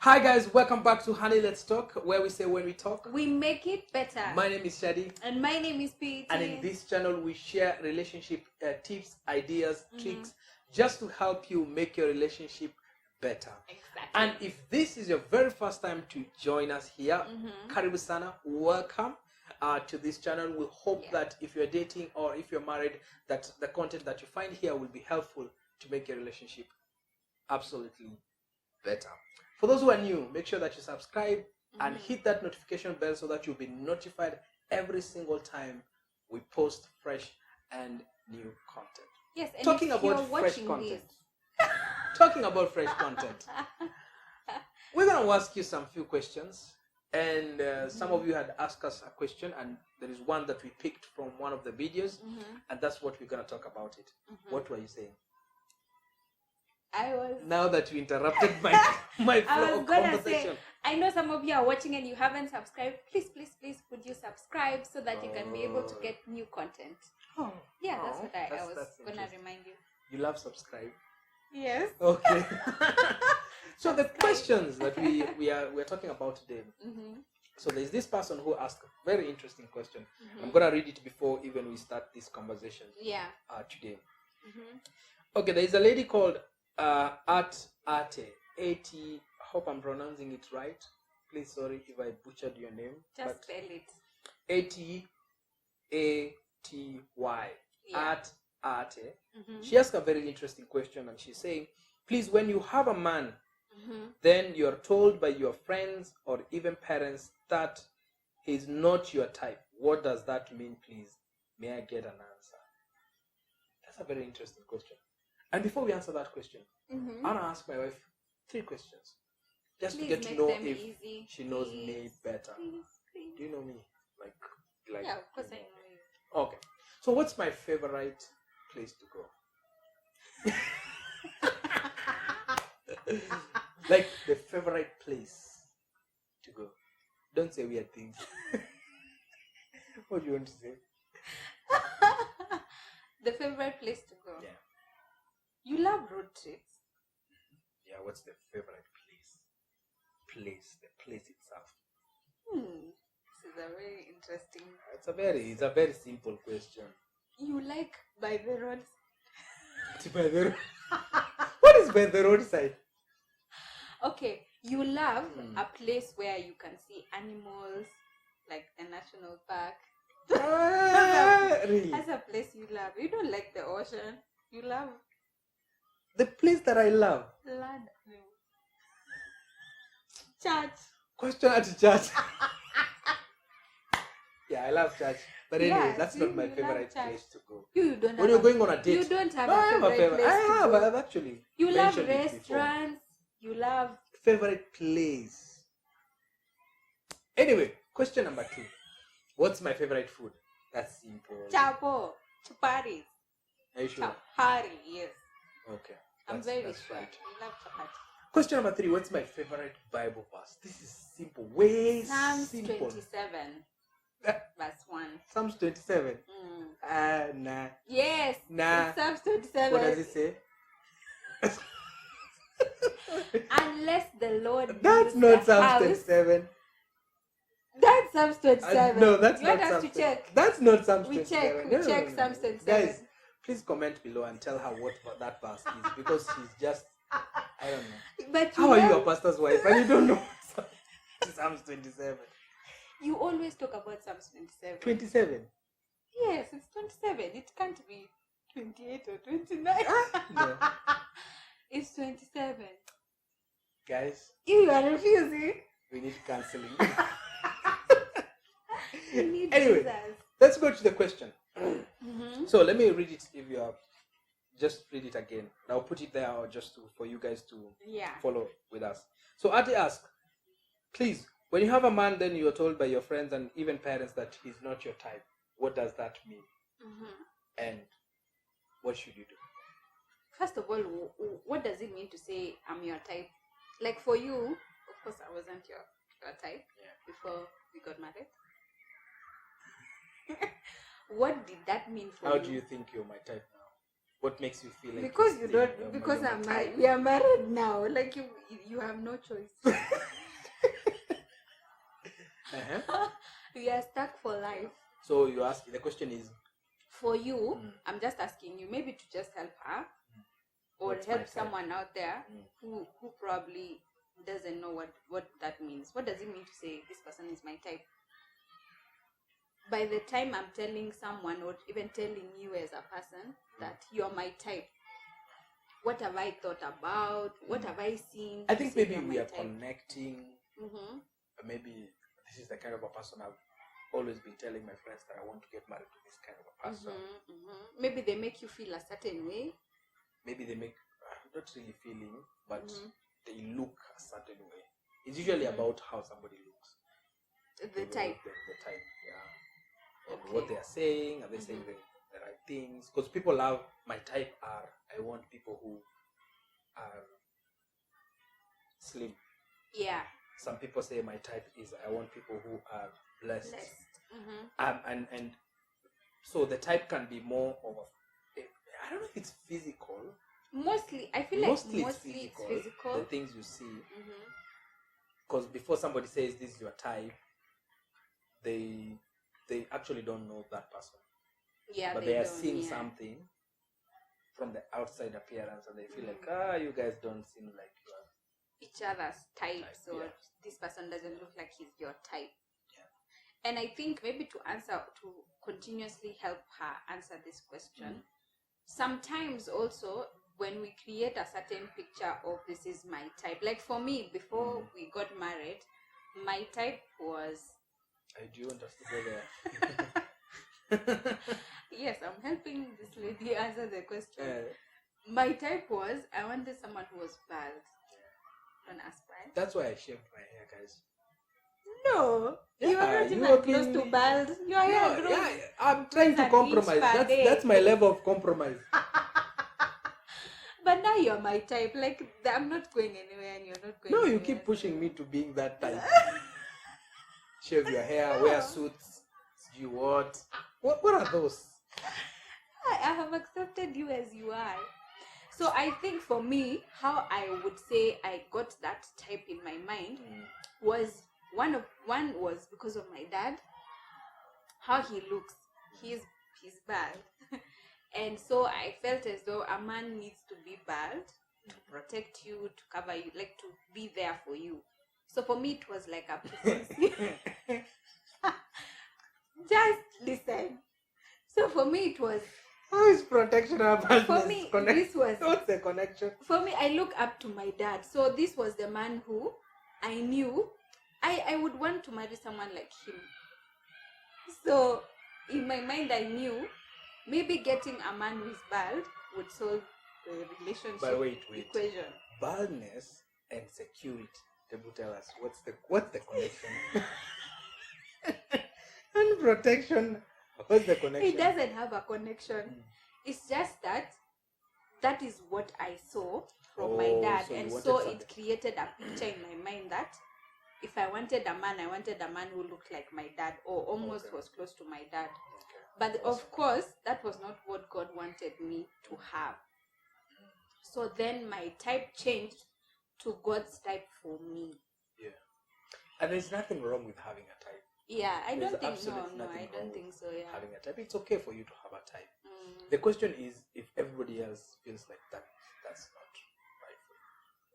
Hi guys, welcome back to Honey Let's Talk, where we say when we talk, we make it better. My name is Shadi. And my name is Pete. And in this channel, we share relationship tips, ideas, tricks, just to help you make your relationship better. Exactly. And if this is your very first time to join us here, Karibu Sana, welcome to this channel. We hope that if you're dating or if you're married, that the content that you find here will be helpful to make your relationship absolutely better. For those who are new, make sure that you subscribe and hit that notification bell so that you'll be notified every single time we post fresh and new content. Yes, and talking if about you're fresh watching content. this. Talking about fresh content. We're going to ask you some few questions. And some of you had asked us a question, and there is one that we picked from one of the videos, and that's what we're going to talk about it. What were you saying? Now that you interrupted my flow of conversation. I know some of you are watching and you haven't subscribed. Please, would you subscribe so that you can be able to get new content? Yeah, that's what I was going to remind you. You love subscribe? Yes. Okay. So the questions that we're talking about today. So there's this person who asked a very interesting question. I'm going to read it before even we start this conversation. Yeah. Today. Okay, there is a lady called aswyM. Hope I'm pronouncing it right. Please, sorry if I butchered your name. Just spell it. ATATY. Yeah. aswyM. She asked a very interesting question, and she's saying, please, when you have a man, then you're told by your friends or even parents that he's not your type. What does that mean, please? May I get an answer? That's a very interesting question. And before we answer that question, I want to ask my wife 3 questions. Just to get to know if she knows me better. Please. Do you know me? Like yeah, of course I know you. Okay. So what's my favorite place to go? Like the favorite place to go. Don't say weird things. What do you want to say? The favorite place to go. Yeah. You love road trips. Yeah, what's the favorite place? The place itself. This is a very interesting. It's a very simple question. You like by the road? By the road. What is by the roadside? Okay, you love a place where you can see animals, like the national park. Really? That's a place you love. You don't like the ocean. You love the place that I love. Land. Church. Question at church. Yeah, I love church. But anyway, that's not my favorite place to go. You don't when you're going on a date. You don't have a favorite place to go. I have actually. You love restaurants. You love favorite place. Anyway, question number 2. What's my favorite food? That's simple. Chapo. Chapati. Are you sure? Chapati, yes. Okay. I'm very sure. Right. You love chapati. Question number 3. What's my favorite Bible verse? This is simple. Way Psalms simple. 27. Verse 1. Psalms 27. Nah. Yes. Nah. Psalms 27. What does it say? Unless the Lord. That's not Psalms 27. That's Psalms 27. No, that's not Psalms. to check. That's not Psalms 27. We check Psalms 27. Guys, please comment below and tell her what that verse is, because she's just, I don't know. But how are you a pastor's wife and you don't know Psalms 27? You always talk about Psalms 27. 27? Yes, it's 27. It can't be 28 or 29. No. It's 27. Guys, you are refusing. We need counseling. We need anyway, Jesus. Let's go to the question. So let me read it. If you are, just read it again. I'll put it there just for you guys to follow with us. So Ati asked, please, when you have a man, then you're told by your friends and even parents that he's not your type. What does that mean? And what should you do? First of all, what does it mean to say I'm your type? Like for you, of course, I wasn't your type before we got married. What did that mean for you? How do you think you're my type now? What makes you feel like because you don't? Because we are married now. Like you have no choice. We are stuck for life. So you ask. The question is for you. I'm just asking you, maybe to just help her, or help someone out there who probably doesn't know what that means. What does it mean to say this person is my type? By the time I'm telling someone, or even telling you as a person that you're my type, what have I thought about? What have I seen? I think maybe we are connecting. Maybe this is the kind of a person I've always been telling my friends that I want to get married to this kind of a person. Maybe they make you feel a certain way. Maybe they make, not really feeling, but they look a certain way. It's usually about how somebody looks. The type. The type, yeah. And what they are saying, are they saying the right things? Because people love, my type are, I want people who are slim. Yeah. Some people say my type is, I want people who are blessed. And so the type can be more of a, I don't know if it's physical. Mostly, I feel like mostly it's physical. The things you see. Because before somebody says this is your type, they actually don't know that person. Yeah, but they are seeing something from the outside appearance, and they feel like, you guys don't seem like you are each other's types, or this person doesn't look like he's your type. And I think maybe to continuously help her answer this question, sometimes also when we create a certain picture of this is my type, like for me, before we got married, my type was... do you want us to go there? Yes, I'm helping this lady answer the question. My type was, I wanted someone who was bald. Don't ask why. That's why I shaved my hair, guys. No, you are not even close to bald. Your hair grows. Yeah, I'm trying to compromise. That's my level of compromise. But now you're my type. Like, I'm not going anywhere, and you're not going. No, you keep pushing me to being that type. Shave your hair, wear suits. You what? What are those? I have accepted you as you are. So I think for me, how I would say I got that type in my mind was one was because of my dad. How he looks, he's bald, and so I felt as though a man needs to be bald to protect you, to cover you, like to be there for you. So for me, it was like a preference. Just listen. So for me, it was. How is protection or baldness? For me, this was. What's the connection? For me, I look up to my dad. So this was the man who I knew I would want to marry someone like him. So in my mind, I knew maybe getting a man who is bald would solve the relationship equation. Baldness and security. Debu, tell us what's the connection? And protection. What's the connection? It doesn't have a connection. It's just that is what I saw from my dad, and so it created a picture in my mind that if I wanted a man, I wanted a man who looked like my dad or almost was close to my dad. But of course, that was not what God wanted me to have. So then my type changed to God's type for me. Yeah. And there's nothing wrong with having a type. Yeah, I don't think so. No, I don't think so. Yeah. Having a type, it's okay for you to have a type. The question is if everybody else feels like that's not right for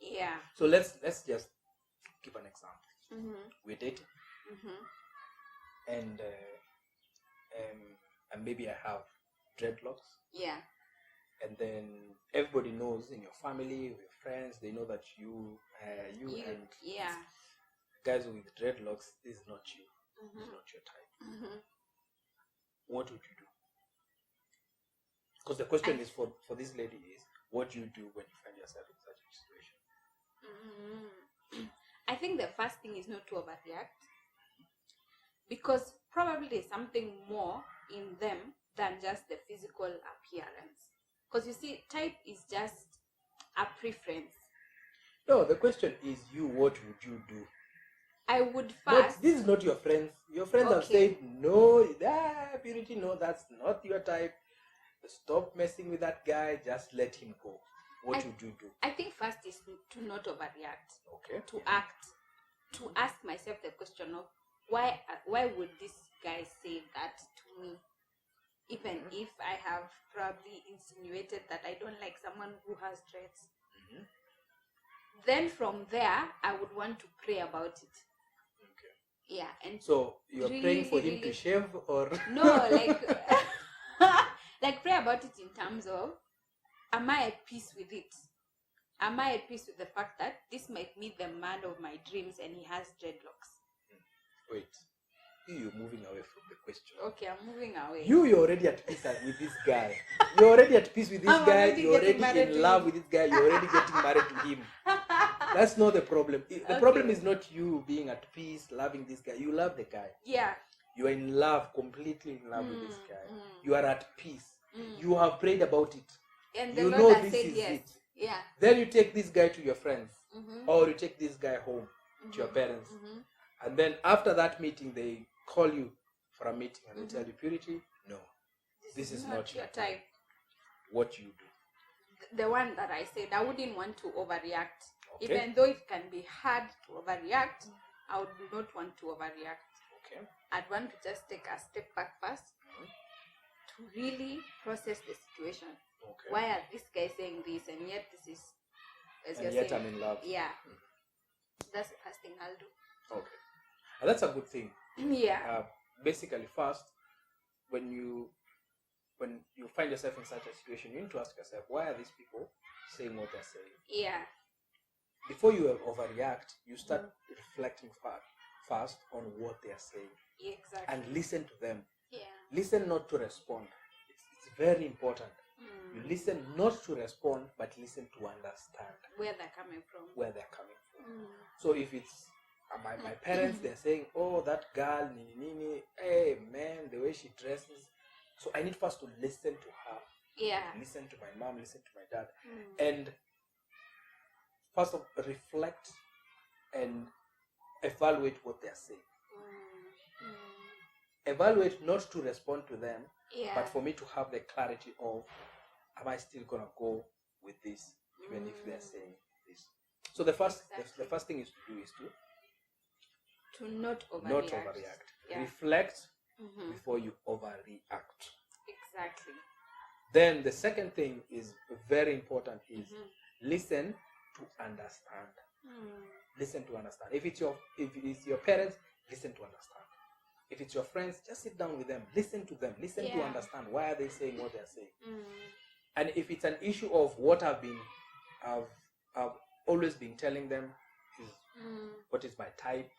you. Yeah. So let's just give an example. We're dating, and maybe I have dreadlocks. Yeah. And then everybody knows in your family, with your friends, they know that you and guys with dreadlocks, this is not you. This is not your type. What would you do? Because the question is for this lady is, what do you do when you find yourself in such a situation? I think the first thing is not to overreact, because probably there's something more in them than just the physical appearance. Because you see, type is just a preference. No, the question is what would you do? I would first... This is not your friends. Your friends have said, no, Purity, no, that's not your type. stop messing with that guy, just let him go, what would you do? I think first is to not overreact. Okay. To act. To ask myself the question of why would this guy say that to me? Even if I have probably insinuated that I don't like someone who has dreads. Then from there, I would want to pray about it. Okay. Yeah, and so you're praying for him to shave, or no, like like pray about it in terms of, am I at peace with it? Am I at peace with the fact that this might meet the man of my dreams and he has dreadlocks? Wait, you're moving away from the question. Okay, I'm moving away. You're already at peace with this guy. You're already at peace with this guy. You're already in love with this guy. You're already getting married to him. That's not the problem. The problem is not you being at peace, loving this guy. You love the guy. Yeah. You are in love, completely in love with this guy. You are at peace. You have prayed about it. And the you Lord know has this said is yes. it. Yeah. Then you take this guy to your friends, or you take this guy home to your parents, and then after that meeting, they call you for a meeting and they tell you, Purity, no, this is not your type. What you do? The one that I said, I wouldn't want to overreact. Okay. Even though it can be hard to overreact, I would not want to overreact. Okay. I'd want to just take a step back first to really process the situation. Okay. Why are this guy saying this, and yet this is, as and you're yet saying, I'm in love. Yeah. That's the first thing I'll do. Okay. And that's a good thing. Yeah. Basically, first, when you find yourself in such a situation, you need to ask yourself, why are these people saying what they're saying? Yeah. Before you overreact, you start reflecting fast on what they're saying. Yeah, exactly. And listen to them. Yeah. Listen, not to respond. It's very important. You listen not to respond, but listen to understand where they're coming from. So if it's my parents, they're saying, oh, that girl, nini, hey, man, the way she dresses. So I need first to listen to her. Yeah. Listen to my mom, listen to my dad. And first of all, reflect and evaluate what they're saying. Evaluate not to respond to them, but for me to have the clarity of, am I still going to go with this, even if they're saying this? So the first thing is to do is to not overreact. Not overreact. Yeah. Reflect before you overreact. Exactly. Then the second thing is very important is listen to understand. Listen to understand. If it is your parents, listen to understand. If it's your friends, just sit down with them. Listen to them. Listen to understand. Why are they saying what they're saying? And if it's an issue of what I've always been telling them is what is my type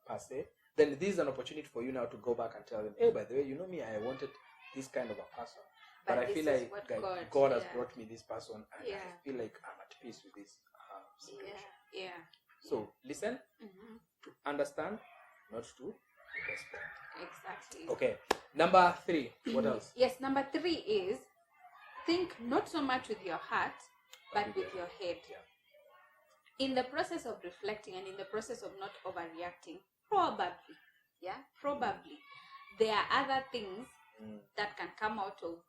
per se, then this is an opportunity for you now to go back and tell them, hey, by the way, you know me, I wanted this kind of a person. But I feel like God has brought me this person, and I feel like I'm at peace with this situation. Yeah. So listen to understand, not to respond. Exactly. Okay. Number 3. What else? Yes, number 3 is think not so much with your heart, but with your head. Yeah. In the process of reflecting and in the process of not overreacting, probably, there are other things that can come out of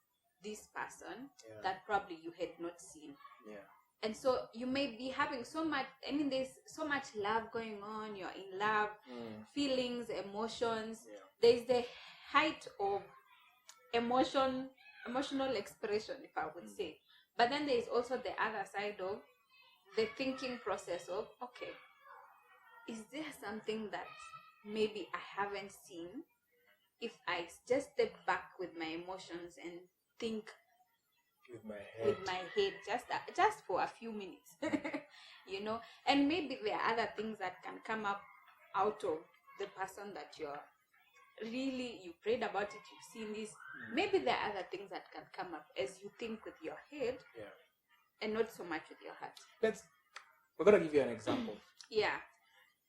this person that probably you had not seen. Yeah. And so you may be having so much, there's so much love going on, you're in love, feelings, emotions. Yeah. There's the height of emotional expression, if I would say. But then there's also the other side of the thinking process of, okay, is there something that maybe I haven't seen? If I just step back with my emotions and think with my head just for a few minutes, and maybe there are other things that can come up out of the person that you prayed about it, you've seen this. Maybe there are other things that can come up as you think with your head and not so much with your heart. We're going to give you an example. Yeah.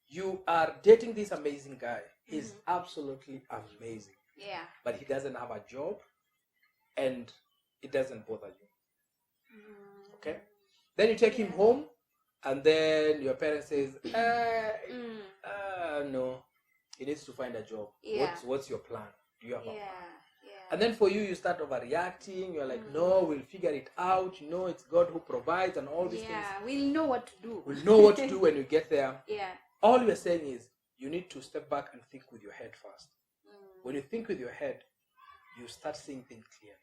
You are dating this amazing guy. He's absolutely amazing. Yeah. But he doesn't have a job and it doesn't bother you. Okay? Then you take him home and then your parents says, no, he needs to find a job. Yeah. What's your plan? Do you have a plan? And then for you, you start overreacting. You're like, no, we'll figure it out. It's God who provides and all these things. Yeah, we'll know what to do. We'll know what to do when you get there. Yeah. All we're saying is you need to step back and think with your head first. When you think with your head, you start seeing things clearly.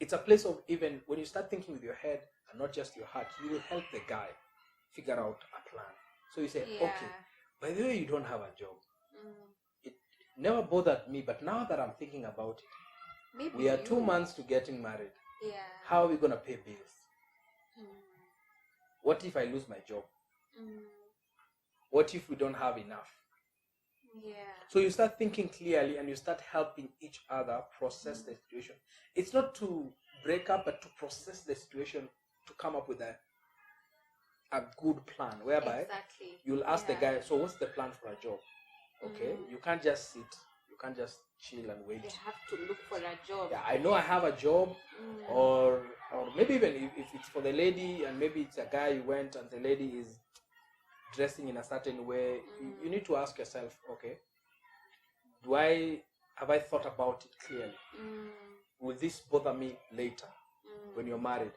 It's a place of, even when you start thinking with your head and not just your heart, you will help the guy figure out a plan. So you say, okay, by the way, you don't have a job. It never bothered me, but now that I'm thinking about it, maybe we are 2 months to getting married. Yeah. How are we going to pay bills? What if I lose my job? What if we don't have enough? Yeah. So you start thinking clearly and you start helping each other process the situation. It's not to break up, but to process the situation, to come up with a good plan, whereby you'll ask the guy, so what's the plan for a job? Okay, you can't just sit, you can't just chill and wait. You have to look for a job. Yeah, I know I have a job, or maybe even if it's for the lady and maybe it's a guy you went and the lady is dressing in a certain way, you need to ask yourself, okay, have I thought about it clearly? Will this bother me later when you're married?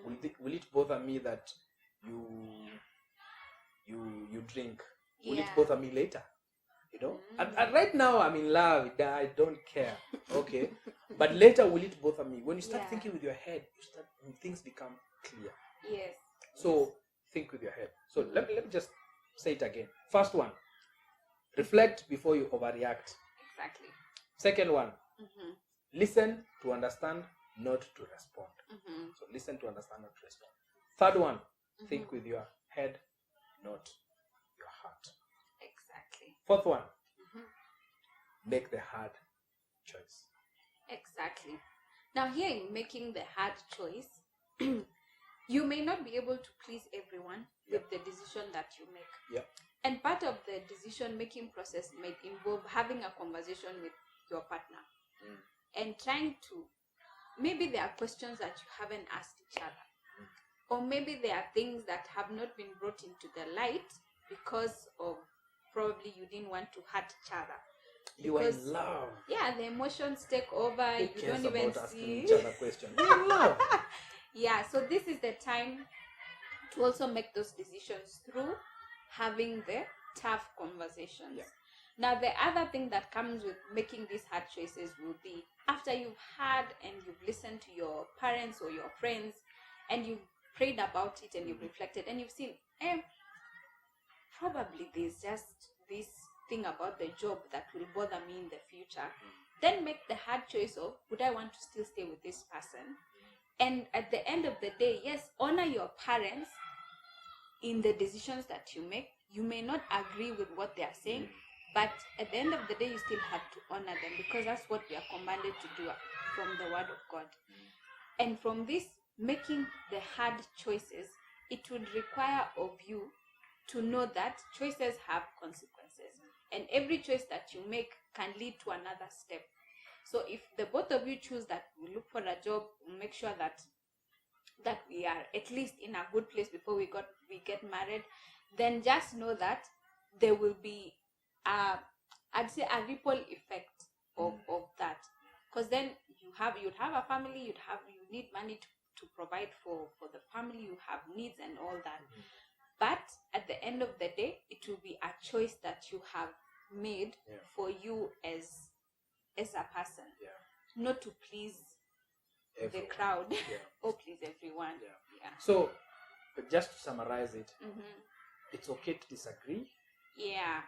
Will it bother me that you drink? Will it bother me later? And right now I'm in love, I don't care. Okay. But later, will it bother me? When you start thinking with your head, things become clear. Yes. So think with your head. So let me just say it again. First one, reflect before you overreact. Exactly. Second one, listen to understand, not to respond. So listen to understand, not to respond. Third one, think with your head, not your heart. Exactly. Fourth one, make the hard choice. Exactly. Now here in making the hard choice, you may not be able to please everyone with the decision that you make. Yeah. And part of the decision making process might involve having a conversation with your partner and trying to, maybe there are questions that you haven't asked each other, or maybe there are things that have not been brought into the light because of probably you didn't want to hurt each other. You are in love. Yeah, the emotions take over. Who you cares don't even about asking see each other questions? You're in love. Yeah, so this is the time to also make those decisions through having the tough conversations. Yeah. Now, the other thing that comes with making these hard choices will be after you've had and you've listened to your parents or your friends and you've prayed about it and you've reflected and you've seen, probably there's just this thing about the job that will bother me in the future. Then make the hard choice of, would I want to still stay with this person? And at the end of the day, yes, honor your parents in the decisions that you make. You may not agree with what they are saying, but at the end of the day, you still have to honor them because that's what we are commanded to do from the Word of God. And from this, making the hard choices, it would require of you to know that choices have consequences. And every choice that you make can lead to another step. So if the both of you choose that we look for a job, we'll make sure that we are at least in a good place before we get married, then just know that there will be I'd say a ripple effect of that. Because then you'd have a family, you need money to provide for the family, you have needs and all that. But at the end of the day, it will be a choice that you have made for you as a person, not to please everyone. The crowd or please everyone. So, just to summarize it, it's okay to disagree. Yeah.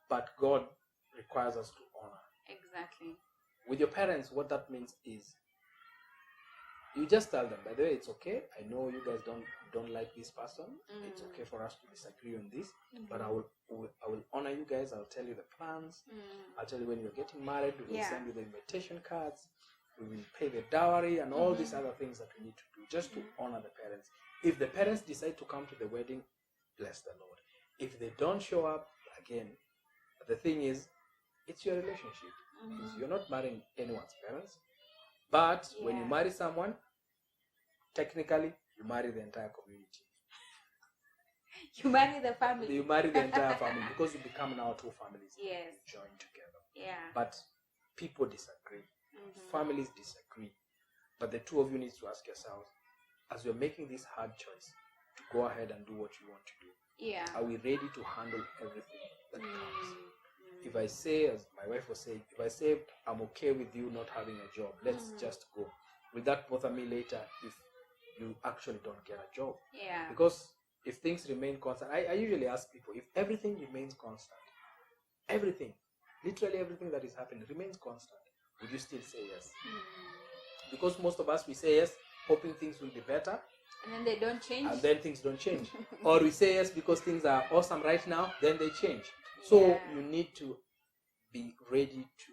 But God requires us to honor. Exactly. With your parents, what that means is you just tell them, by the way, it's okay. I know you guys don't like this person. It's okay for us to disagree on this, but I will honor you guys. I'll tell you the plans. I'll tell you when you're getting married. We will send you the invitation cards. We will pay the dowry and all these other things that we need to do just to honor the parents. If the parents decide to come to the wedding, bless the Lord. If they don't show up, again, the thing is, it's your relationship. You're not marrying anyone's parents. But when you marry someone, technically, you marry the entire community. You marry the family. You marry the entire family because you become now two families. Yes. Join together. Yeah. But people disagree. Families disagree, but the two of you need to ask yourselves, as you're making this hard choice, to go ahead and do what you want to do. Yeah. Are we ready to handle everything that comes? If I say, as my wife was saying, if I say I'm okay with you not having a job, let's just go. Will that bother me later if you actually don't get a job? Yeah. Because if things remain constant, I usually ask people, if everything remains constant, everything, literally everything that is happening remains constant, would you still say yes? Because most of us, we say yes hoping things will be better, and then they don't change, and then things don't change. Or we say yes because things are awesome right now, then they change. So you need to be ready to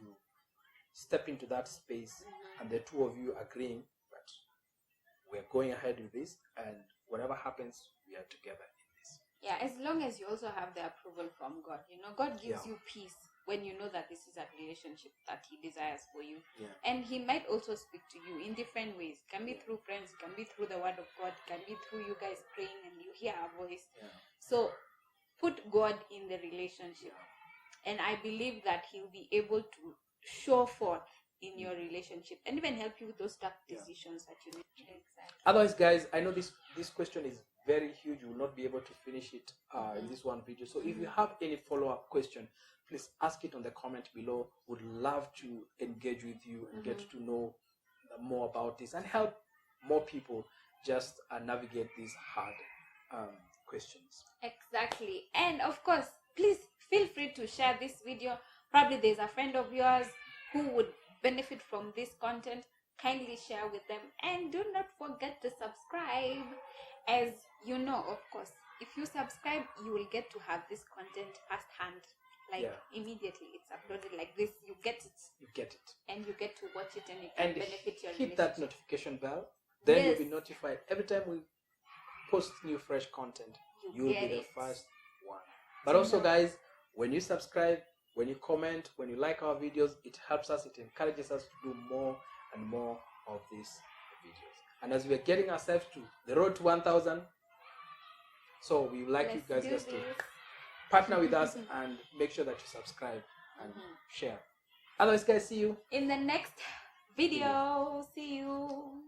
step into that space, and the two of you agreeing that we're going ahead with this, and whatever happens, we are together in this. Yeah, as long as you also have the approval from God. God gives you peace when you know that this is a relationship that He desires for you. Yeah. And He might also speak to you in different ways. It can be through friends, it can be through the Word of God, it can be through you guys praying and you hear a voice. Yeah. So put God in the relationship. And I believe that He'll be able to show forth in your relationship and even help you with those tough decisions that you make. Exactly. Otherwise, guys, I know this question is very huge. You will not be able to finish it in this one video. So if you have any follow-up question, please ask it on the comment below. Would love to engage with you and get to know more about this and help more people just navigate these hard questions. Exactly. And of course, please feel free to share this video. Probably there's a friend of yours who would benefit from this content. Kindly share with them, and do not forget to subscribe. As you know, of course, if you subscribe, you will get to have this content firsthand. Immediately it's uploaded like this, you get it, and you get to watch it, and it can benefit your hit that notification bell. Then you'll be notified every time we post new fresh content. You'll be the first one. But also, guys, when you subscribe, when you comment, when you like our videos, it helps us, it encourages us to do more and more of these videos. And as we're getting ourselves to the road to 1,000, so we would like you guys just to partner with us and make sure that you subscribe and share. Otherwise, guys, see you in the next video. See you.